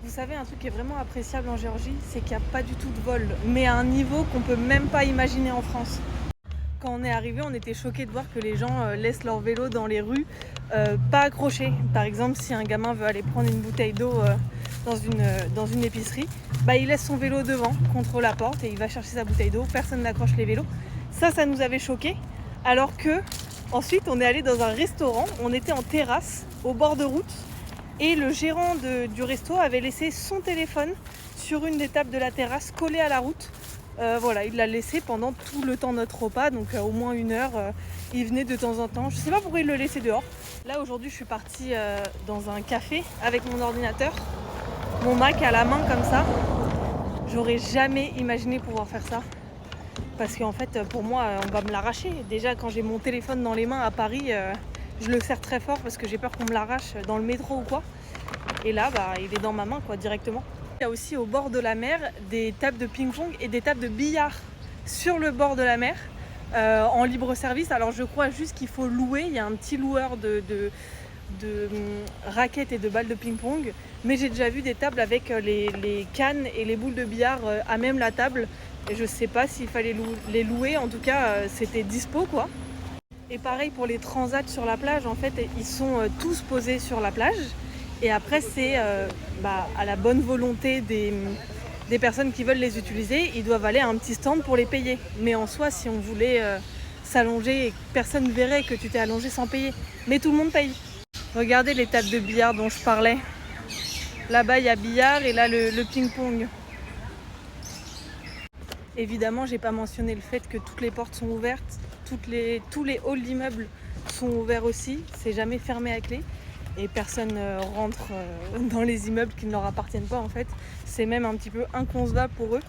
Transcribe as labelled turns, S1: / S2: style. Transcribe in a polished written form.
S1: Vous savez, un truc qui est vraiment appréciable en Géorgie, c'est qu'il n'y a pas du tout de vol, mais à un niveau qu'on peut même pas imaginer en France. Quand on est arrivé, on était choqués de voir que les gens laissent leur vélo dans les rues, pas accroché. Par exemple, si un gamin veut aller prendre une bouteille d'eau dans une épicerie, bah, il laisse son vélo devant, contre la porte, et il va chercher sa bouteille d'eau. Personne n'accroche les vélos. Ça nous avait choqués. Alors que, ensuite, on est allé dans un restaurant, on était en terrasse, au bord de route, et le gérant du resto avait laissé son téléphone sur une des tables de la terrasse, collé à la route. Voilà, il l'a laissé pendant tout le temps de notre repas, donc au moins 1 heure. Il venait de temps en temps. Je sais pas pourquoi il le laissait dehors. Là aujourd'hui, je suis partie dans un café avec mon ordinateur, mon Mac à la main comme ça. J'aurais jamais imaginé pouvoir faire ça. Parce qu'en fait, pour moi, on va me l'arracher. Déjà, quand j'ai mon téléphone dans les mains à Paris, je le serre très fort parce que j'ai peur qu'on me l'arrache dans le métro ou quoi. Et là, bah, il est dans ma main, quoi, directement. Il y a aussi au bord de la mer des tables de ping-pong et des tables de billard sur le bord de la mer en libre service. Alors je crois juste qu'il faut louer. Il y a un petit loueur de raquettes et de balles de ping-pong. Mais j'ai déjà vu des tables avec les cannes et les boules de billard à même la table. Et je sais pas s'il fallait les louer. En tout cas, c'était dispo, quoi. Et pareil pour les transats sur la plage, en fait, ils sont tous posés sur la plage. Et après, c'est à la bonne volonté des personnes qui veulent les utiliser, ils doivent aller à un petit stand pour les payer. Mais en soi, si on voulait s'allonger, personne ne verrait que tu t'es allongé sans payer. Mais tout le monde paye. Regardez les tables de billard dont je parlais. Là-bas, il y a billard et là, le ping-pong. Évidemment, j'ai pas mentionné le fait que toutes les portes sont ouvertes, tous les halls d'immeubles sont ouverts aussi, c'est jamais fermé à clé et personne rentre dans les immeubles qui ne leur appartiennent pas en fait. C'est même un petit peu inconcevable pour eux.